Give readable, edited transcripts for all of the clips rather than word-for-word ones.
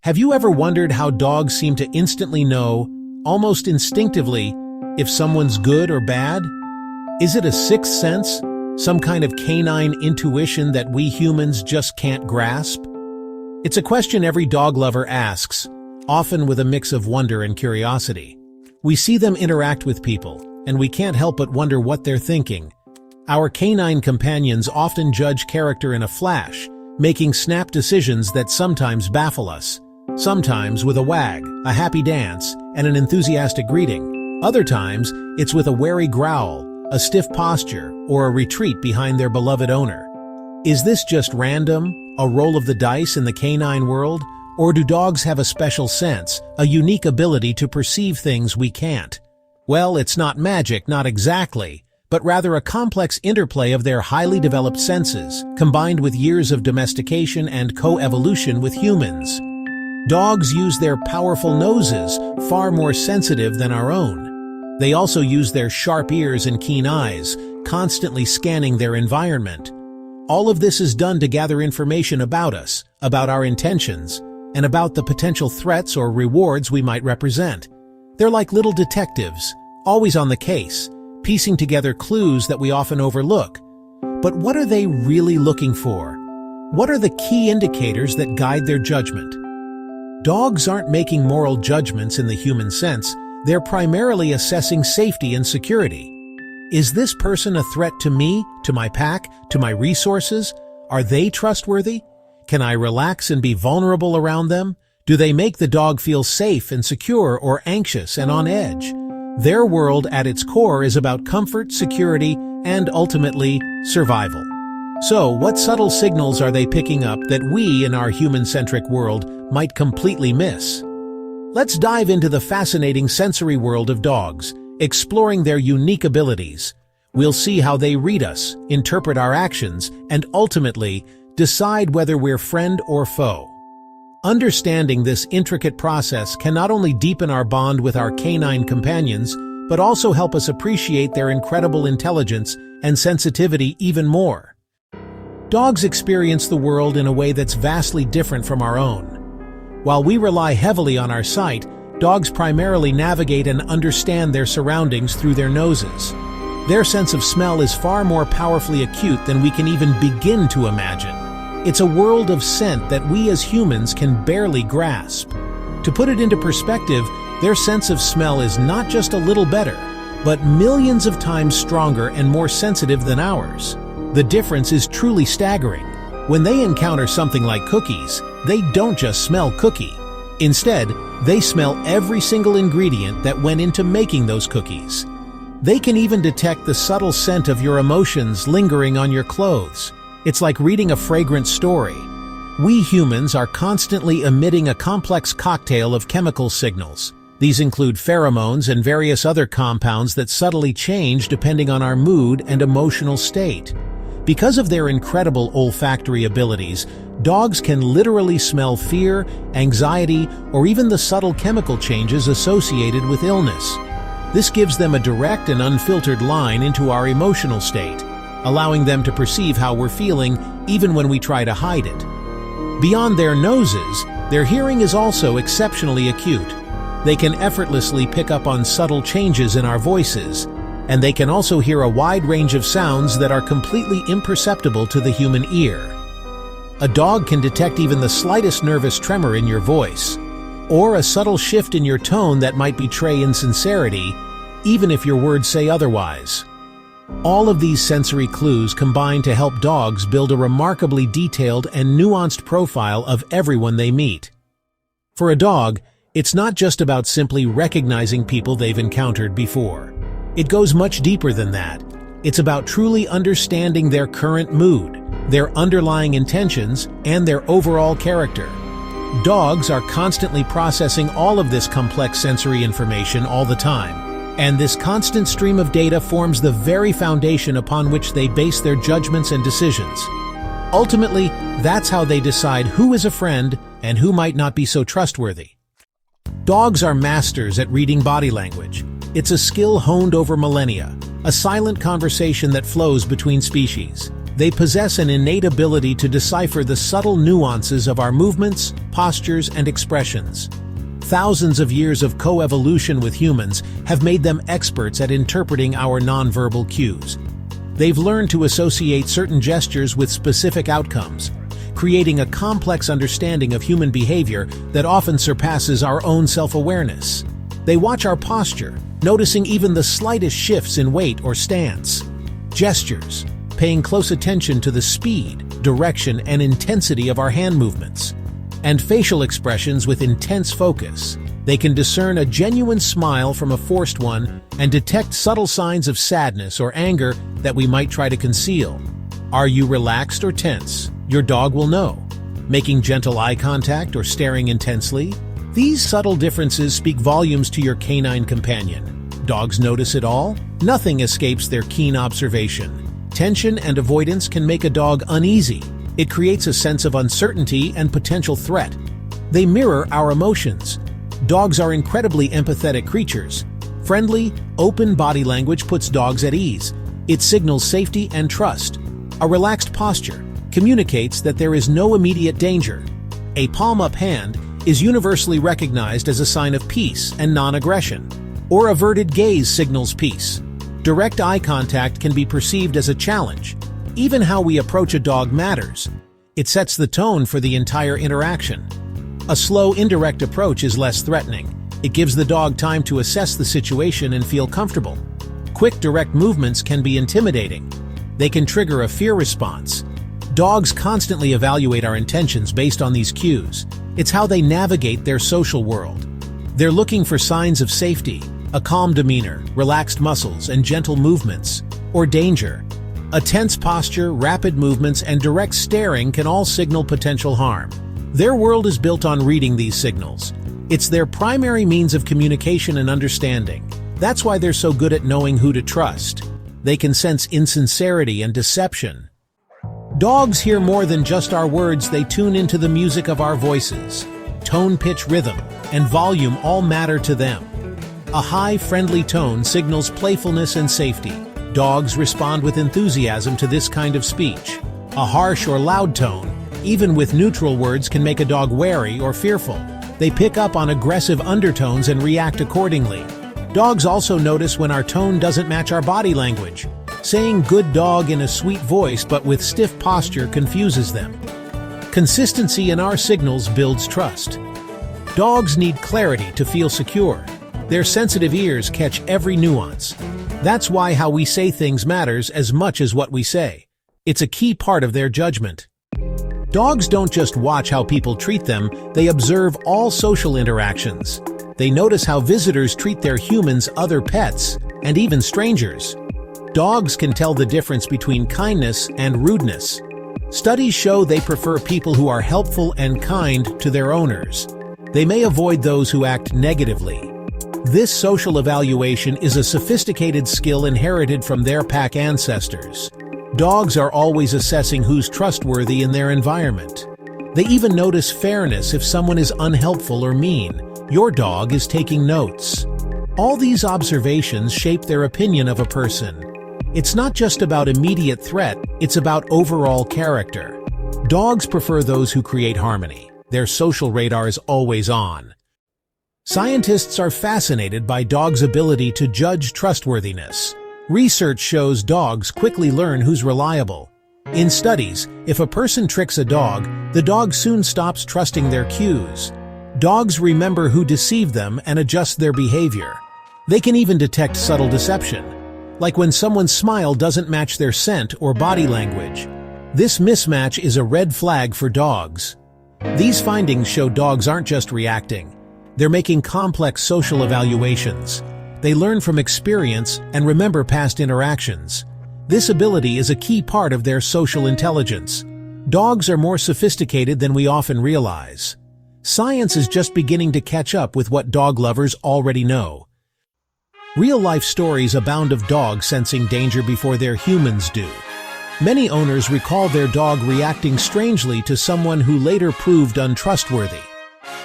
Have you ever wondered how dogs seem to instantly know, almost instinctively, if someone's good or bad? Is it a sixth sense, some kind of canine intuition that we humans just can't grasp? It's a question every dog lover asks, often with a mix of wonder and curiosity. We see them interact with people, and we can't help but wonder what they're thinking. Our canine companions often judge character in a flash, making snap decisions that sometimes baffle us. Sometimes with a wag, a happy dance, and an enthusiastic greeting. Other times, it's with a wary growl, a stiff posture, or a retreat behind their beloved owner. Is this just random, a roll of the dice in the canine world? Or do dogs have a special sense, a unique ability to perceive things we can't? Well, it's not magic, not exactly, but rather a complex interplay of their highly developed senses, combined with years of domestication and co-evolution with humans. Dogs use their powerful noses, far more sensitive than our own. They also use their sharp ears and keen eyes, constantly scanning their environment. All of this is done to gather information about us, about our intentions, and about the potential threats or rewards we might represent. They're like little detectives, always on the case, piecing together clues that we often overlook. But what are they really looking for? What are the key indicators that guide their judgment? Dogs aren't making moral judgments in the human sense. They're primarily assessing safety and security. Is this person a threat to me, to my pack, to my resources? Are they trustworthy? Can I relax and be vulnerable around them? Do they make the dog feel safe and secure or anxious and on edge? Their world at its core is about comfort, security, and ultimately, survival. So, what subtle signals are they picking up that we in our human-centric world might completely miss? Let's dive into the fascinating sensory world of dogs, exploring their unique abilities. We'll see how they read us, interpret our actions, and ultimately, decide whether we're friend or foe. Understanding this intricate process can not only deepen our bond with our canine companions, but also help us appreciate their incredible intelligence and sensitivity even more. Dogs experience the world in a way that's vastly different from our own. While we rely heavily on our sight, dogs primarily navigate and understand their surroundings through their noses. Their sense of smell is far more powerfully acute than we can even begin to imagine. It's a world of scent that we as humans can barely grasp. To put it into perspective, their sense of smell is not just a little better, but millions of times stronger and more sensitive than ours. The difference is truly staggering. When they encounter something like cookies, they don't just smell cookie. Instead, they smell every single ingredient that went into making those cookies. They can even detect the subtle scent of your emotions lingering on your clothes. It's like reading a fragrant story. We humans are constantly emitting a complex cocktail of chemical signals. These include pheromones and various other compounds that subtly change depending on our mood and emotional state. Because of their incredible olfactory abilities, dogs can literally smell fear, anxiety, or even the subtle chemical changes associated with illness. This gives them a direct and unfiltered line into our emotional state, allowing them to perceive how we're feeling even when we try to hide it. Beyond their noses, their hearing is also exceptionally acute. They can effortlessly pick up on subtle changes in our voices, and they can also hear a wide range of sounds that are completely imperceptible to the human ear. A dog can detect even the slightest nervous tremor in your voice, or a subtle shift in your tone that might betray insincerity, even if your words say otherwise. All of these sensory clues combine to help dogs build a remarkably detailed and nuanced profile of everyone they meet. For a dog, it's not just about simply recognizing people they've encountered before. It goes much deeper than that. It's about truly understanding their current mood, their underlying intentions, and their overall character. Dogs are constantly processing all of this complex sensory information all the time, and this constant stream of data forms the very foundation upon which they base their judgments and decisions. Ultimately, that's how they decide who is a friend and who might not be so trustworthy. Dogs are masters at reading body language. It's a skill honed over millennia, a silent conversation that flows between species. They possess an innate ability to decipher the subtle nuances of our movements, postures, and expressions. Thousands of years of coevolution with humans have made them experts at interpreting our nonverbal cues. They've learned to associate certain gestures with specific outcomes, creating a complex understanding of human behavior that often surpasses our own self-awareness. They watch our posture, noticing even the slightest shifts in weight or stance. Gestures, paying close attention to the speed, direction, and intensity of our hand movements. And facial expressions with intense focus. They can discern a genuine smile from a forced one and detect subtle signs of sadness or anger that we might try to conceal. Are you relaxed or tense? Your dog will know. Making gentle eye contact or staring intensely? These subtle differences speak volumes to your canine companion. Dogs notice it all. Nothing escapes their keen observation. Tension and avoidance can make a dog uneasy. It creates a sense of uncertainty and potential threat. They mirror our emotions. Dogs are incredibly empathetic creatures. Friendly, open body language puts dogs at ease. It signals safety and trust. A relaxed posture communicates that there is no immediate danger. A palm-up hand is universally recognized as a sign of peace and non-aggression, or averted gaze signals peace. Direct eye contact can be perceived as a challenge. Even how we approach a dog matters. It sets the tone for the entire interaction. A slow, indirect approach is less threatening. It gives the dog time to assess the situation and feel comfortable. Quick, direct movements can be intimidating. They can trigger a fear response. Dogs constantly evaluate our intentions based on these cues. It's how they navigate their social world. They're looking for signs of safety, a calm demeanor, relaxed muscles, and gentle movements, or danger. A tense posture, rapid movements, and direct staring can all signal potential harm. Their world is built on reading these signals. It's their primary means of communication and understanding. That's why they're so good at knowing who to trust. They can sense insincerity and deception. Dogs hear more than just our words. They tune into the music of our voices. Tone, pitch, rhythm, and volume all matter to them. A high, friendly tone signals playfulness and safety. Dogs respond with enthusiasm to this kind of speech. A harsh or loud tone, even with neutral words, can make a dog wary or fearful. They pick up on aggressive undertones and react accordingly. Dogs also notice when our tone doesn't match our body language. Saying "good dog" in a sweet voice but with stiff posture confuses them. Consistency in our signals builds trust. Dogs need clarity to feel secure. Their sensitive ears catch every nuance. That's why how we say things matters as much as what we say. It's a key part of their judgment. Dogs don't just watch how people treat them, they observe all social interactions. They notice how visitors treat their humans, other pets, and even strangers. Dogs can tell the difference between kindness and rudeness. Studies show they prefer people who are helpful and kind to their owners. They may avoid those who act negatively. This social evaluation is a sophisticated skill inherited from their pack ancestors. Dogs are always assessing who's trustworthy in their environment. They even notice fairness if someone is unhelpful or mean. Your dog is taking notes. All these observations shape their opinion of a person. It's not just about immediate threat, it's about overall character. Dogs prefer those who create harmony. Their social radar is always on. Scientists are fascinated by dogs' ability to judge trustworthiness. Research shows dogs quickly learn who's reliable. In studies, if a person tricks a dog, the dog soon stops trusting their cues. Dogs remember who deceived them and adjust their behavior. They can even detect subtle deception, like when someone's smile doesn't match their scent or body language. This mismatch is a red flag for dogs. These findings show dogs aren't just reacting. They're making complex social evaluations. They learn from experience and remember past interactions. This ability is a key part of their social intelligence. Dogs are more sophisticated than we often realize. Science is just beginning to catch up with what dog lovers already know. Real-life stories abound of dogs sensing danger before their humans do. Many owners recall their dog reacting strangely to someone who later proved untrustworthy.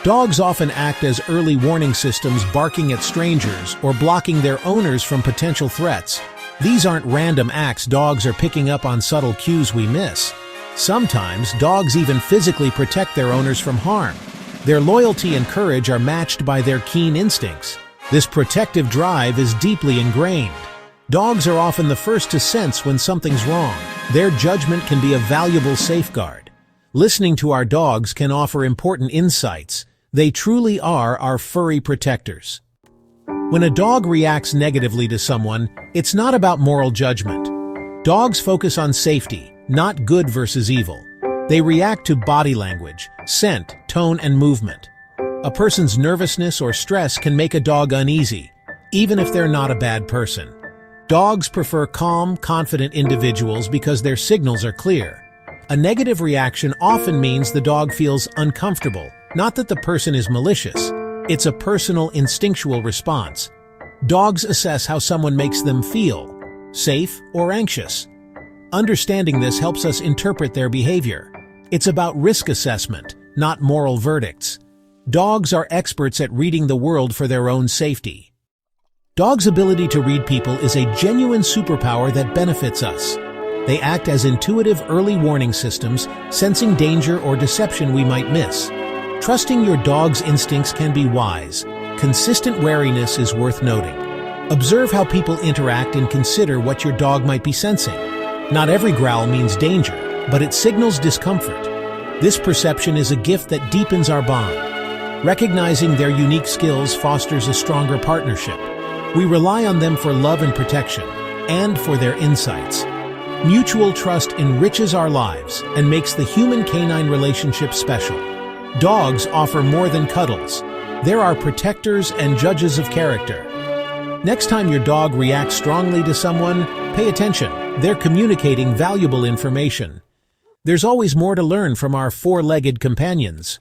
Dogs often act as early warning systems, barking at strangers or blocking their owners from potential threats. These aren't random acts dogs are picking up on subtle cues we miss. Sometimes, dogs even physically protect their owners from harm. Their loyalty and courage are matched by their keen instincts. This protective drive is deeply ingrained. Dogs are often the first to sense when something's wrong. Their judgment can be a valuable safeguard. Listening to our dogs can offer important insights. They truly are our furry protectors. When a dog reacts negatively to someone, it's not about moral judgment. Dogs focus on safety, not good versus evil. They react to body language, scent, tone, and movement. A person's nervousness or stress can make a dog uneasy, even if they're not a bad person. Dogs prefer calm, confident individuals because their signals are clear. A negative reaction often means the dog feels uncomfortable, not that the person is malicious. It's a personal, instinctual response. Dogs assess how someone makes them feel, safe or anxious. Understanding this helps us interpret their behavior. It's about risk assessment, not moral verdicts. Dogs are experts at reading the world for their own safety. Dogs' ability to read people is a genuine superpower that benefits us. They act as intuitive early warning systems, sensing danger or deception we might miss. Trusting your dog's instincts can be wise. Consistent wariness is worth noting. Observe how people interact and consider what your dog might be sensing. Not every growl means danger, but it signals discomfort. This perception is a gift that deepens our bond. Recognizing their unique skills fosters a stronger partnership. We rely on them for love and protection, and for their insights. Mutual trust enriches our lives and makes the human-canine relationship special. Dogs offer more than cuddles. They're our protectors and judges of character. Next time your dog reacts strongly to someone, pay attention. They're communicating valuable information. There's always more to learn from our four-legged companions.